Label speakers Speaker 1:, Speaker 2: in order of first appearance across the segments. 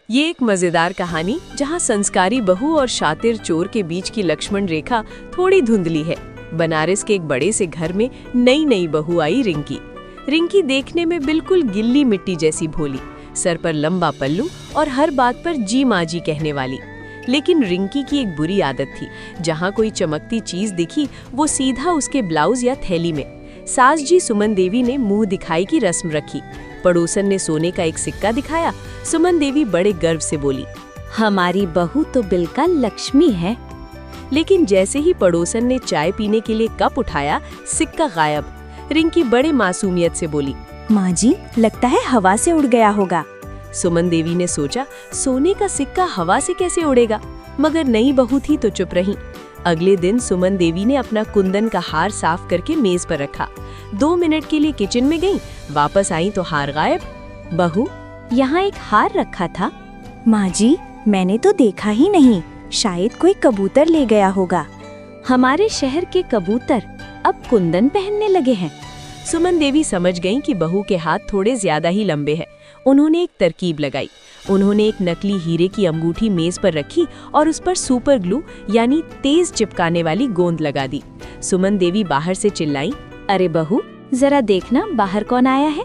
Speaker 1: ये एक मजेदार कहानी जहाँ संस्कारी बहू और शातिर चोर के बीच की लक्ष्मण रेखा थोड़ी धुंधली है। बनारस के एक बड़े से घर में नई नई बहू आई रिंकी। रिंकी देखने में बिल्कुल गिल्ली मिट्टी जैसी भोली, सर पर लंबा पल्लू और हर बात पर जी माँ जी कहने वाली। लेकिन रिंकी की एक बुरी आदत थी, जहाँ कोई चमकती चीज दिखी वो सीधा उसके ब्लाउज या थैली में। सास जी सुमन देवी ने मुंह दिखाई की रस्म रखी। पड़ोसन ने सोने का एक सिक्का दिखाया। सुमन देवी बड़े गर्व से बोली,
Speaker 2: हमारी बहू तो बिल्कुल लक्ष्मी है।
Speaker 1: लेकिन जैसे ही पड़ोसन ने चाय पीने के लिए कप उठाया, सिक्का गायब। रिंकी बड़े मासूमियत से बोली,
Speaker 2: माँ जी, लगता है हवा से उड़ गया होगा।
Speaker 1: सुमन देवी ने सोचा, सोने का सिक्का हवा से कैसे उड़ेगा, मगर नई बहू थी तो चुप रही। अगले दिन सुमन देवी ने अपना कुंदन का हार साफ करके मेज पर रखा। 2 मिनट के लिए किचन में गईं, वापस आई तो हार गायब।
Speaker 2: बहू, यहाँ एक हार रखा था। माँ जी, मैंने तो देखा ही नहीं, शायद कोई कबूतर ले गया होगा। हमारे शहर के कबूतर अब कुंदन पहनने लगे हैं।
Speaker 1: सुमन देवी समझ गईं कि बहू के हाथ थोड़े ज्यादा ही लंबे हैं। उन्होंने एक तरकीब लगाई। उन्होंने एक नकली हीरे की अंगूठी मेज पर रखी और उस पर सुपर ग्लू यानी तेज चिपकाने वाली गोंद लगा दी। सुमन देवी बाहर से चिल्लाई,
Speaker 2: अरे बहू, जरा देखना बाहर कौन आया है।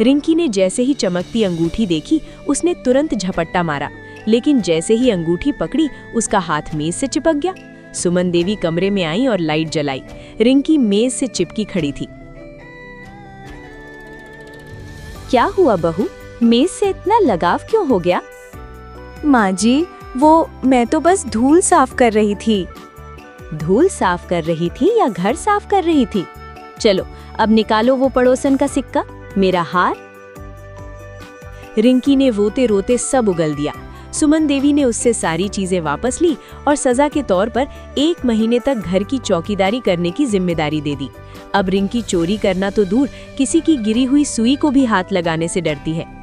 Speaker 1: रिंकी ने जैसे ही चमकती अंगूठी देखी, उसने तुरंत झपट्टा मारा, लेकिन जैसे ही अंगूठी पकड़ी, उसका हाथ मेज से चिपक गया। सुमन देवी कमरे में आई और लाइट जलाई। रिंकी मेज से चिपकी खड़ी थी।
Speaker 2: क्या हुआ बहू, मेज से इतना लगाव क्यों हो गया?
Speaker 3: माँ जी, मैं तो बस धूल साफ कर रही थी।
Speaker 2: धूल साफ कर रही थी या घर साफ कर रही थी? चलो अब निकालो वो पड़ोसन का सिक्का, मेरा हार।
Speaker 1: रिंकी ने रोते रोते सब उगल दिया। सुमन देवी ने उससे सारी चीजें वापस ली और सजा के तौर पर 1 महीने तक घर की चौकीदारी करने की जिम्मेदारी दे दी। अब रिंकी चोरी करना तो दूर, किसी की गिरी हुई सुई को भी हाथ लगाने से डरती है।